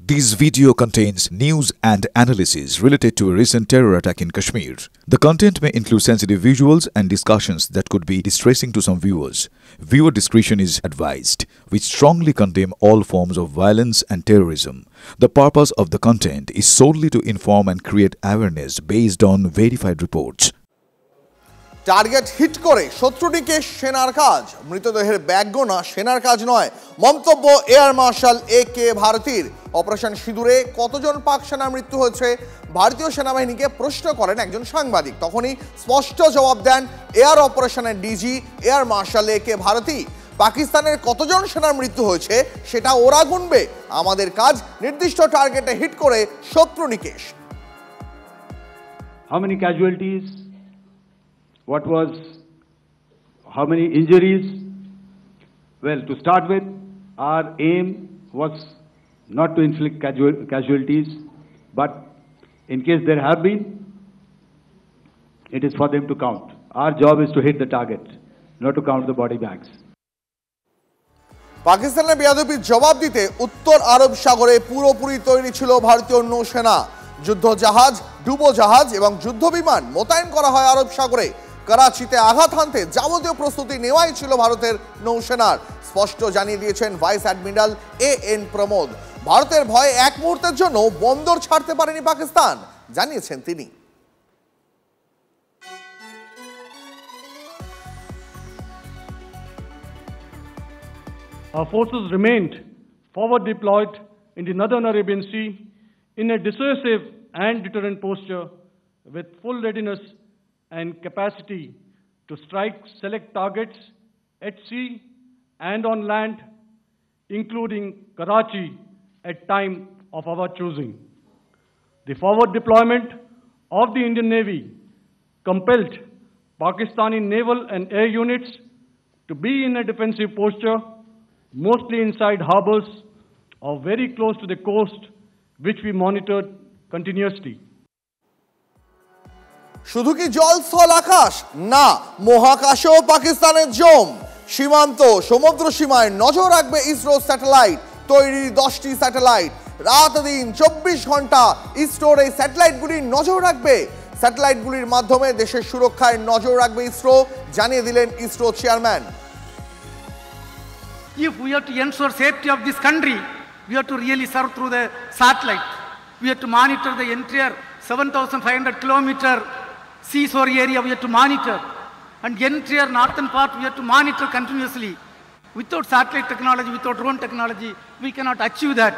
This video contains news and analysis related to a recent terror attack in Kashmir. The content may include sensitive visuals and discussions that could be distressing to some viewers. Viewer discretion is advised. We strongly condemn all forms of violence and terrorism. The purpose of the content is solely to inform and create awareness based on verified reports. Target hit করে শত্রুটিকে সেনার কাজ, মৃতদেহের bag গোনা সেনার কাজ নয়, মন্তব্য air marshal A K. ভারতীর। Operation সিঁদুরে কতজন পাক সেনার মৃত্যু হয়েছে ভারতীয় সেনাবাহিনীকে প্রশ্ন করেন একজন সাংবাদিক। তখনই স্পষ্ট জবাব দেন এয়ার অপারেশনের DG air marshal A K. Bharti. পাকিস্তানের কতজন সেনার মৃত্যু হয়েছে সেটা ওরা গুনবে, আমাদের কাজ নির্দিষ্ট টার্গেটে হিট করে শত্রু নিকেশ। How many casualties? How many injuries? Well, to start with, our aim was not to inflict casualties, but in case there have been, it is for them to count. Our job is to hit the target, not to count the body bags. পাকিস্তানের বেয়াদবির জবাব দিতে উত্তর আরব সাগরে পুরোপুরি তৈরি ছিল ভারতীয় নৌসেনা। যুদ্ধজাহাজ, ডুবোজাহাজ এবং যুদ্ধবিমান মোতায়েন করা হয় আরব সাগরে। করাচিতে আঘাত হানতে যাবতীয় প্রস্তুতি নেওয়াই ছিল ভারতের নৌসেনার, স্পষ্ট জানিয়ে দিয়েছেন ভাইস অ্যাডমিরাল এ.এন. প্রমোদ। ভারতের ভয়ে এক মুহূর্তের জন্য বন্দর ছাড়তে পারেনি পাকিস্তান, জানিয়েছেন তিনি। Our forces remained forward deployed in the Northern Arabian Sea in a dissuasive and deterrent posture with full readiness and capacity to strike select targets at sea and on land, including Karachi at time of our choosing. The forward deployment of the Indian Navy compelled Pakistani naval and air units to be in a defensive posture, mostly inside harbors or very close to the coast, which we monitored continuously. শুধু কি জল স্থল আকাশ? না, মহাকাশেও পাকিস্তানের জম। সীমান্ত সমুদ্র সীমায় নজর রাখবে ইসরো স্যাটেলাইট। তৈরি 10টি স্যাটেলাইট, রাত দিন 24 ঘন্টা ইসরোর এই স্যাটেলাইটগুলির নজর রাখবে। স্যাটেলাইটগুলির মাধ্যমে দেশের সুরক্ষায় নজর রাখবে ইসরো, জানিয়ে দিলেন ISRO chairman. If we have to ensure safety of this country, we have to really serve through the satellite. We have to monitor the entire 7,500 kilometer seashore area. We have to monitor, and the entire northern part we have to monitor continuously. Without satellite technology, without drone technology, we cannot achieve that.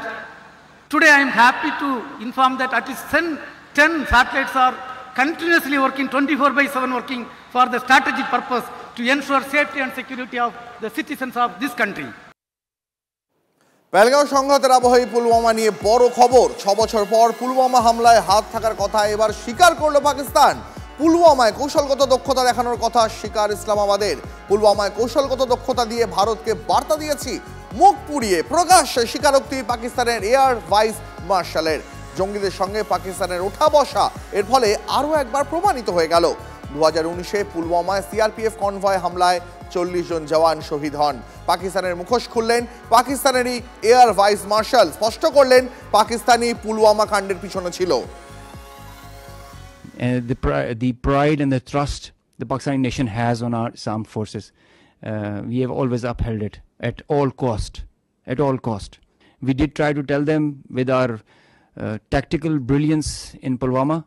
Today I am happy to inform that at least 10 satellites are continuously working, 24/7 working for the strategic purpose to ensure safety and security of the citizens of this country. Pahalgam সংঘাতের আবহে পুলওয়ামা নিয়ে বড় খবর। 6 বছর পর পুলওয়ামা হামলায় হাত থাকার কথা এবার স্বীকার করল পাকিস্তান। পুলওয়ামায় কৌশলগত দক্ষতা দেখানোর কথা স্বীকার ইসলামাবাদের। পুলওয়ামায় কৌশলগত দক্ষতা দিয়ে ভারতকে বার্তা দিয়েছি, মুখ পুড়িয়ে প্রকাশ্যে স্বীকারোক্তি পাকিস্তানের এয়ার ভাইস মার্শালের। জঙ্গিদের সঙ্গে পাকিস্তানের ওঠা বসা এর ফলে আরও একবার প্রমাণিত হয়ে গেল। 2019-এ পুলওয়ামায় সিআরপিএফ কনভয় হামলায় 40 জন জওয়ান শহীদ হন। পাকিস্তানের মুখোশ খুললেন পাকিস্তানেরই এয়ার ভাইস মার্শাল, স্পষ্ট করলেন পাকিস্তানি পুলওয়ামা কাণ্ডের পিছনে ছিল the pride and the trust the Pakistani nation has on our armed forces. We have always upheld it at all cost. At all cost. We did try to tell them with our tactical brilliance in Pulwama.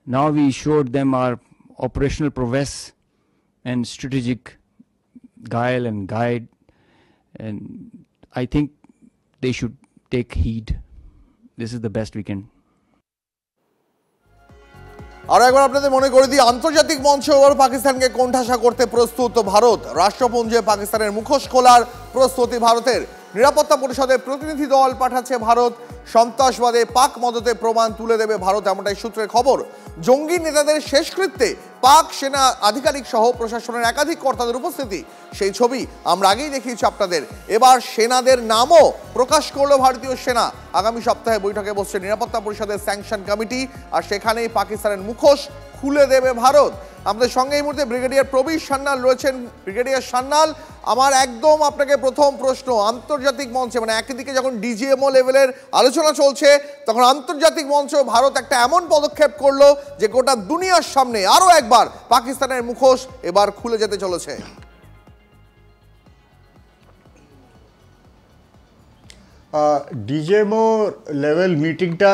Now we showed them our operational prowess and strategic guile and guide, and I think they should take heed. This is the best we can. আর একবার আপনাদের মনে করে দিই, আন্তর্জাতিক মঞ্চে এবার পাকিস্তানকে কোণঠাসা করতে প্রস্তুত ভারত। রাষ্ট্রপুঞ্জে পাকিস্তানের মুখোশ খোলার প্রস্তুতি ভারতের। নিরাপত্তা পরিষদের প্রতিনিধি দল পাঠাচ্ছে ভারত। সন্ত্রাসবাদে পাক মদতে প্রমাণ তুলে দেবে ভারত, এমনটাই সূত্রের খবর। জঙ্গি নেতাদের শেষকৃত্যে পাক সেনা আধিকারিক সহ প্রশাসনের একাধিক কর্তাদের উপস্থিতি, সেই ছবি আমরা আগেই দেখিয়েছি আপনাদের। এবার সেনাদের নামও প্রকাশ করলো ভারতীয় সেনা। আগামী সপ্তাহে বৈঠকে বসছে নিরাপত্তা পরিষদের স্যাংশন কমিটি, আর সেখানেই পাকিস্তানের মুখোশ খুলে দেবে ভারত। আমাদের সঙ্গে এই মুহূর্তে ব্রিগেডিয়ার প্রবীর সান্যাল রয়েছেন। ব্রিগেডিয়ার সান্যাল, আমার একদম আপনাকে প্রথম প্রশ্ন, আন্তর্জাতিক মঞ্চে মানে একদিকে যখন ডিজিএমও লেভেলের আলোচনা চলছে, তখন আন্তর্জাতিক মঞ্চে ভারত একটা এমন পদক্ষেপ করলো যে গোটা দুনিয়ার সামনে আরো একবার পাকিস্তানের মুখোশ এবার খুলে যেতে চলেছে। ডিজিএমও লেভেল মিটিংটা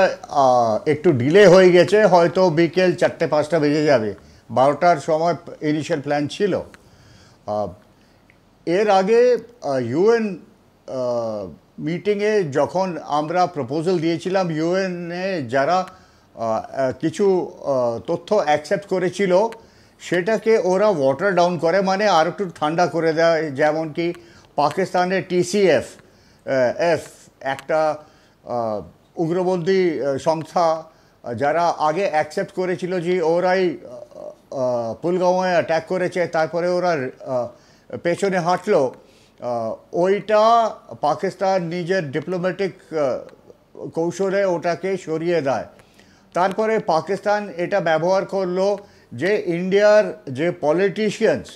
একটু ডিলে হয়ে গেছে, হয়তো বিকেল 4-5টা বেজে যাবে। 12টার সময় ইনিশিয়াল প্ল্যান ছিল। এর আগে ইউএন মিটিংয়ে যখন আমরা প্রপোজাল দিয়েছিলাম, ইউএনে যারা কিছু তথ্য অ্যাকসেপ্ট করেছিল সেটাকে ওরা ওয়াটার ডাউন করে, মানে আর একটু ঠান্ডা করে দেয়। যেমন কি পাকিস্তানের TCF একটা উগ্রপন্থী সংস্থা যারা আগে অ্যাকসেপ্ট করেছিল যে ওরাই পুলগাঁওয়ে অ্যাটাক করেছে, তারপরে ওরা পেছনে হাঁটলো, ওইটা পাকিস্তান নিজের ডিপ্লোম্যাটিক কৌশলে ওটাকে সরিয়ে দেয়। তারপরে পাকিস্তান এটা ব্যবহার করলো যে ইন্ডিয়ার যে পলিটিশিয়ানস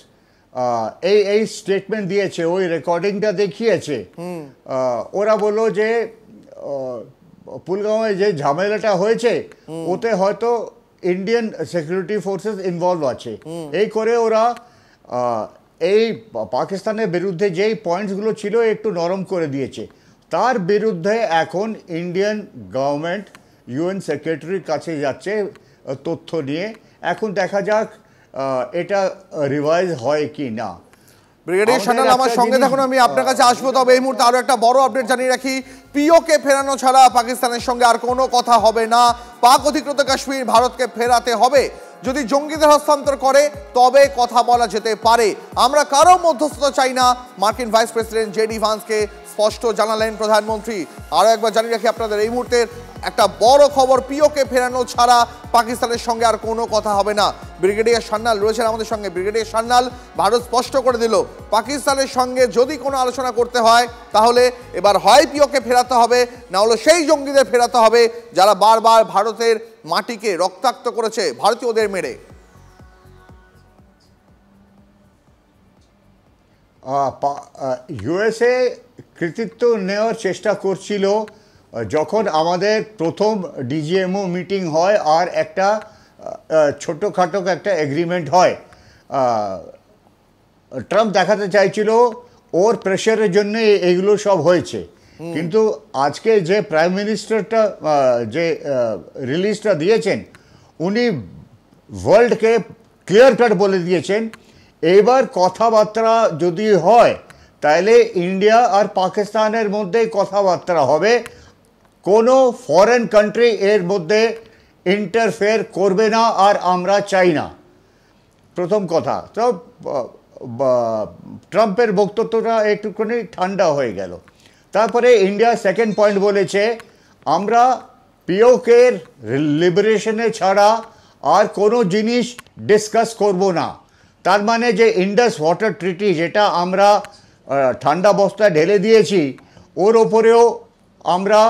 এই স্টেটমেন্ট দিয়েছে, ওই রেকর্ডিংটা দেখিয়েছে। ওরা বললো যে পুলগাঁওয়ে যে ঝামেলাটা হয়েছে ওতে হয়তো ইন্ডিয়ান সিকিউরিটি ফোর্সেস ইনভলভ আছে। এই করে ওরা এই পাকিস্তানের বিরুদ্ধে যেই পয়েন্টসগুলো ছিল একটু নরম করে দিয়েছে। তার বিরুদ্ধে এখন ইন্ডিয়ান গভর্নমেন্ট ইউএন সেক্রেটারির কাছে যাচ্ছে তথ্য নিয়ে। এখন দেখা যাক এটা রিভাইজ হয় কি না। ব্রিগেডিয়ার সান্যাল, আমার সঙ্গে থাকুন, আমি আপনার কাছে আসবো। তবে এই মুহূর্তে আরো একটা বড় আপডেট জানিয়ে রাখি, পিওকে ফেরানো ছাড়া পাকিস্তানের সঙ্গে আর কোনো কথা হবে না। পাক অধিকৃত কাশ্মীর ভারতকে ফেরাতে হবে। যদি জঙ্গিদের হস্তান্তর করে তবে কথা বলা যেতে পারে। আমরা কারো মধ্যস্থতা চাই না, মার্কিন ভাইস প্রেসিডেন্ট জেডি ভান্সকে স্পষ্ট জানালেন প্রধানমন্ত্রী। আরও একবার জানিয়ে রাখি আপনাদের, এই মুহূর্তের একটা বড় খবর, পিওকে ফেরানো ছাড়া পাকিস্তানের সঙ্গে আর কোনো কথা হবে না। ব্রিগেডিয়ার সান্যাল রয়েছেন আমাদের সঙ্গে। ব্রিগেডিয়ার সান্যাল, ভারত স্পষ্ট করে দিল পাকিস্তানের সঙ্গে যদি কোনো আলোচনা করতে হয় তাহলে এবার হয় পিওকে ফেরাতে হবে, না হলে সেই জঙ্গিদের ফেরাতে হবে যারা বারবার ভারতের মাটিকে রক্তাক্ত করেছে ভারতীয়দের মেরে। ইউএসএ কৃতিত্ব নেওয়ার চেষ্টা করছিল যখন আমাদের প্রথম ডিজিএমও মিটিং হয় আর একটা ছোটোখাটো একটা এগ্রিমেন্ট হয়। ট্রাম্প দেখাতে চাইছিল ওর প্রেশারের জন্য এগুলো সব হয়েছে, কিন্তু আজকে যে প্রাইম মিনিস্টারটা যে রিলিজটা দিয়েছেন উনি ওয়ার্ল্ডকে ক্লিয়ার কাট বলে দিয়েছেন এবার কথাবার্তা যদি হয় তাহলে ইন্ডিয়া আর পাকিস্তানের মধ্যে কথাবার্তা হবে, কোনো ফরেন কান্ট্রি এর মধ্যে ইন্টারফেয়ার করবে না আর আমরা চাই না। প্রথম কথা তো ট্রাম্পের বক্তব্যটা একটুখানি ঠান্ডা হয়ে গেল। তারপরে ইন্ডিয়া সেকেন্ড পয়েন্ট বলেছে আমরা পিওকের লিবারেশনে ছাড়া আর কোনো জিনিস ডিসকাস করব না। তার মানে যে ইন্ডাস ওয়াটার ট্রিটি যেটা আমরা ঠান্ডা বস্তায় ঢেলে দিয়েছি ওর ওপরেও আমরা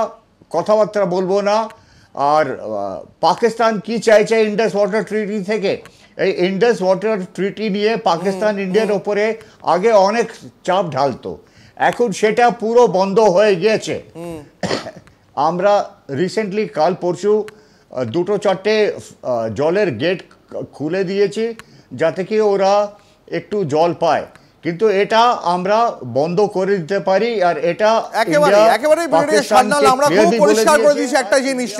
কথাবার্তা বলবো না। আর পাকিস্তান কি চাইছে ইন্ডাস ওয়াটার ট্রিটি থেকে, এই ইন্ডাস ওয়াটার ট্রিটি নিয়ে পাকিস্তান ইন্ডিয়ার ওপরে আগে অনেক চাপ ঢালতো, এখন সেটা পুরো বন্ধ হয়ে গিয়েছে। আমরা রিসেন্টলি কাল পরশু 2-4টে জলের গেট খুলে দিয়েছি যাতে কি ওরা একটু জল পায়, কিন্তু এটা আমরা বন্ধ করে দিতে পারি। আর এটা একেবারেই আমরা খুব পরিষ্কার করে দিয়েছি একটা জিনিস,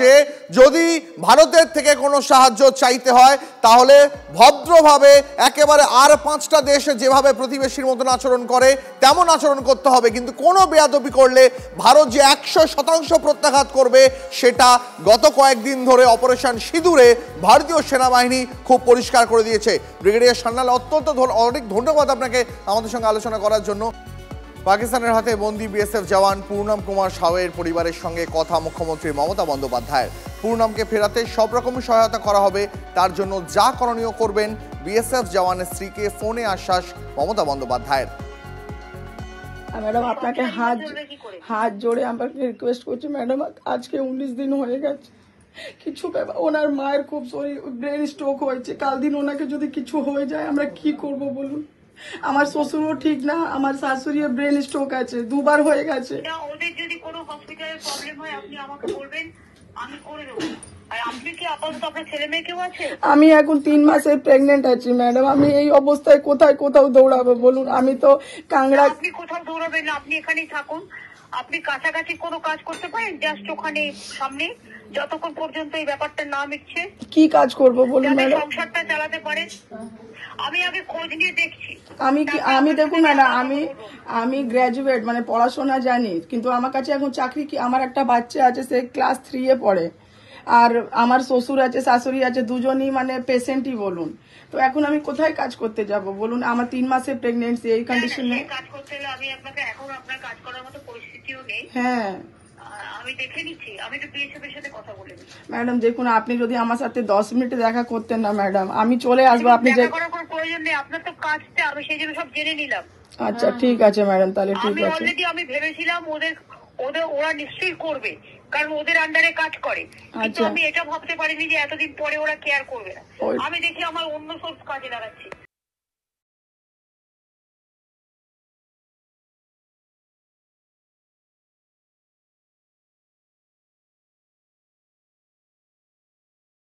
যদি ভারতের থেকে কোনো সাহায্য চাইতে হয় তাহলে ভদ্রভাবে একেবারে আর 5টা দেশে যেভাবে প্রতিবেশীর মতন আচরণ করে তেমন আচরণ করতে হবে, কিন্তু কোনো বেয়াদবি করলে ভারত যে 100% প্রত্যাঘাত করবে সেটা গত কয়েকদিন ধরে অপারেশন সিঁদুরে ভারতীয় সেনাবাহিনী খুব পরিষ্কার করে দিয়েছে। ব্রিগেডিয়ার সান্যাল, অত্যন্ত অনেক ধন্যবাদ আপনাকে আমাদের সঙ্গে আলোচনা করার জন্য। পাকিস্তানের হাতে বন্দী বিএসএফ জওয়ান পূর্ণম কুমার সাউয়ের পরিবারের সঙ্গে কথা মুখ্যমন্ত্রী মমতা বন্দ্যোপাধ্যায়ের। পূর্ণমকে ফেরাতে সব রকম সহায়তা করা হবে, তার জন্য যা করণীয় করবেন বিএসএফ জওয়ানের স্ত্রীকে ফোনে আশ্বাস মমতা বন্দ্যোপাধ্যায়ের। ম্যাডাম আপনাকে হাত জোড়ে আমাকে রিকোয়েস্ট করছি ম্যাডাম, আজকে 19 দিন হয়ে গেছে, কিছু ওনার মায়ের খুব শরীর ব্রেন স্ট্রোক হয়েছে, কাল দিন ওনাকে যদি কিছু হয়ে যায় আমরা কি করব বলুন। আমার শ্বশুরও ঠিক না, আমার শাশুড়ির ব্রেন স্ট্রোক আছে, দুবার হয়ে গেছে। ওদের যদি কোনো হসপিটালের প্রবলেম হয় আপনি আমাকে বলবেন, আমি করে দেবো। আর আপনি কি আপাতত আপনার ছেলে মেয়ে কেউ আছে? আমি এখন 3 মাসের প্রেগনেন্ট আছি ম্যাডাম, আমি এই অবস্থায় কোথাও দৌড়াবো বলুন। আমি তো কাংড়া। আপনি কোথাও দৌড়াবেন না, আপনি এখানেই থাকুন। আপনি কাছাকাছি কোনো কাজ করতে পারেন জাস্ট ওখানে সামনে, যতক্ষণ পর্যন্ত এই ব্যাপারটা না মিটছে। কি কাজ করব বলুন ম্যাডাম? সংসারটা চালাতে পারেন। আমি আগে খোঁজ নিয়ে দেখছি। আমি দেখুন ম্যাডাম, আমি গ্র্যাজুয়েট, মানে পড়াশোনা জানি, কিন্তু আমার কাছে এখন চাকরি কি? আমার একটা বাচ্চা আছে, সে ক্লাস 3 এ পড়ে, আর আমার শ্বশুর আছে, শাশুড়ি আছে, দুজনই মানে পেশেন্টই বলুন। তো এখন আমি কোথায় কাজ করতে যাব বলুন? আমার 3 মাসের প্রেগনেন্সি, এই কন্ডিশনে কাজ করতে হলে আমি আপনাকে, এখন আপনার কাজ করার মতো পরিস্থিতিও নেই। হ্যাঁ আমি দেখে নিচ্ছি, আমি তো বিএসএফের সাথে কথা বলে নিচ্ছি। ম্যাডাম দেখুন, আপনি যদি আমার সাথে 10 মিনিটে দেখা করতেন না ম্যাডাম, আমি চলে আসবো। আপনি যে করার কোনো প্রয়োজন নেই, আপনার তো কাজটা, আমি সেই জন্য সব জেনে নিলাম। আচ্ছা ঠিক আছে ম্যাডাম, তাহলে ঠিক আছে। অলরেডি আমি ভেবেছিলাম ওরা নিশ্চয়ই করবে, কারণ ওদের আন্ডারে কাজ করে, কিন্তু আমি এটা ভাবতে পারিনি যে এতদিন পরে ওরা কেয়ার করবে না। আমি দেখি আমার অন্য সোর্স কাজে লাগাচ্ছি।